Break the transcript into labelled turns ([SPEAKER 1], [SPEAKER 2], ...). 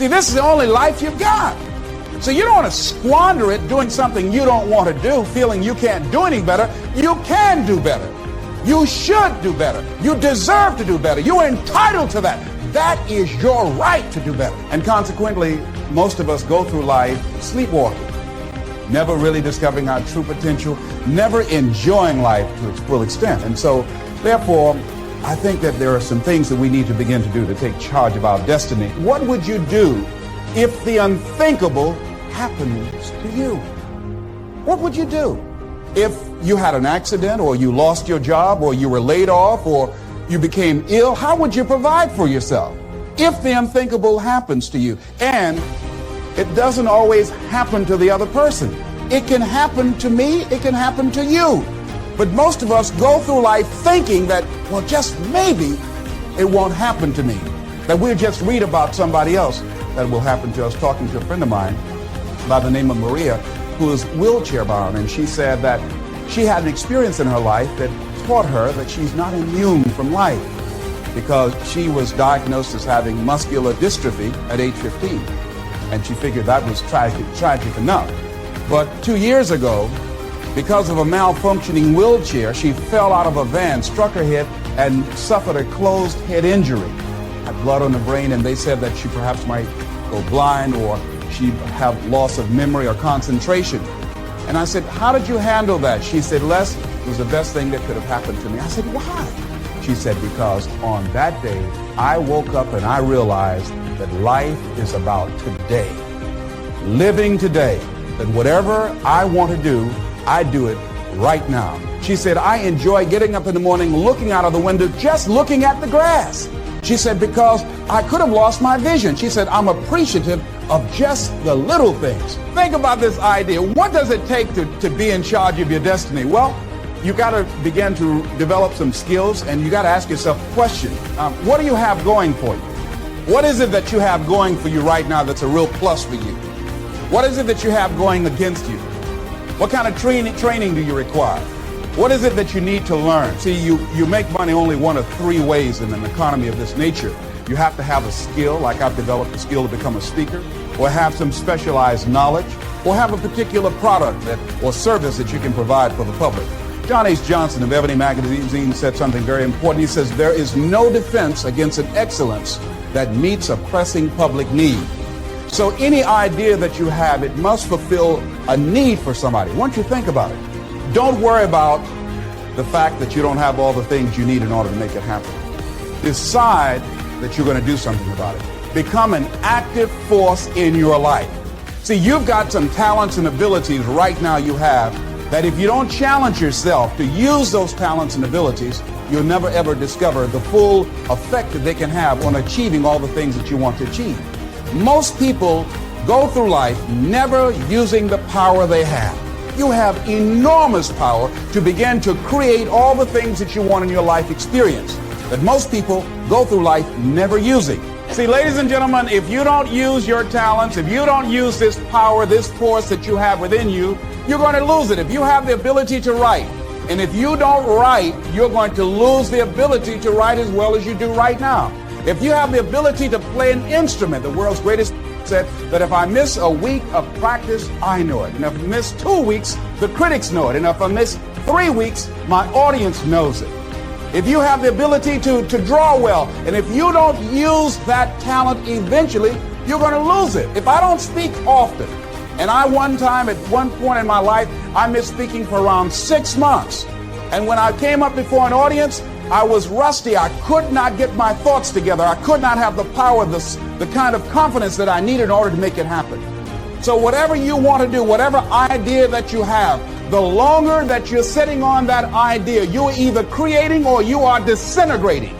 [SPEAKER 1] See, this is the only life you've got. So you don't want to squander it doing something you don't want to do, feeling you can't do any better. You can do better. You should do better. You deserve to do better. You're entitled to that. That is your right to do better. And consequently, most of us go through life sleepwalking, never really discovering our true potential, never enjoying life to its full extent. And so, therefore, I think that there are some things that we need to begin to do to take charge of our destiny. What would you do if the unthinkable happens to you? What would you do? If you had an accident, or you lost your job, or you were laid off, or you became ill, how would you provide for yourself? If the unthinkable happens to you, and it doesn't always happen to the other person. It can happen to me, it can happen to you. But most of us go through life thinking that, well, just maybe it won't happen to me. That we'll just read about somebody else that will happen to us. Talking to a friend of mine by the name of Maria, who is wheelchair bound, and she said that she had an experience in her life that taught her that she's not immune from life, because she was diagnosed as having muscular dystrophy at age 15. And she figured that was tragic enough. But 2 years ago, because of a malfunctioning wheelchair, she fell out of a van, struck her head, and suffered a closed head injury. Had blood on the brain, and they said that she perhaps might go blind, or she'd have loss of memory or concentration. And I said, how did you handle that? She said, Les, it was the best thing that could have happened to me. I said, why? She said, because on that day, I woke up and I realized that life is about today. Living today. That whatever I want to do, I do it right now. She said, I enjoy getting up in the morning, looking out of the window, just looking at the grass. She said, because I could have lost my vision. She said, I'm appreciative of just the little things. Think about this idea. What does it take to be in charge of your destiny? Well, you got to begin to develop some skills, and you got to ask yourself a question. What do you have going for you? What is it that you have going for you right now that's a real plus for you? What is it that you have going against you? What kind of training do you require? What is it that you need to learn? See, you make money only one of three ways in an economy of this nature. You have to have a skill, like I've developed a skill to become a speaker, or have some specialized knowledge, or have a particular product or service that you can provide for the public. John H. Johnson of Ebony Magazine said something very important. He says, there is no defense against an excellence that meets a pressing public need. So any idea that you have, it must fulfill a need for somebody. Once you think about it, don't worry about the fact that you don't have all the things you need in order to make it happen. Decide that you're going to do something about it. Become an active force in your life. See, you've got some talents and abilities right now you have that if you don't challenge yourself to use those talents and abilities, you'll never ever discover the full effect that they can have on achieving all the things that you want to achieve. Most people go through life never using the power they have. You have enormous power to begin to create all the things that you want in your life experience that most people go through life never using. See, ladies and gentlemen, if you don't use your talents, if you don't use this power, this force that you have within you, you're going to lose it. If you have the ability to write, and if you don't write, you're going to lose the ability to write as well as you do right now. If you have the ability to play an instrument, the world's greatest said that if I miss a week of practice, I know it. And if I miss 2 weeks, the critics know it. And if I miss 3 weeks, my audience knows it. If you have the ability to draw well, and if you don't use that talent eventually, you're going to lose it. If I don't speak often, and at one point in my life, I missed speaking for around 6 months. And when I came up before an audience, I was rusty. I could not get my thoughts together. I could not have the power, the kind of confidence that I needed in order to make it happen. So whatever you want to do, whatever idea that you have, the longer that you're sitting on that idea, you're either creating or you are disintegrating.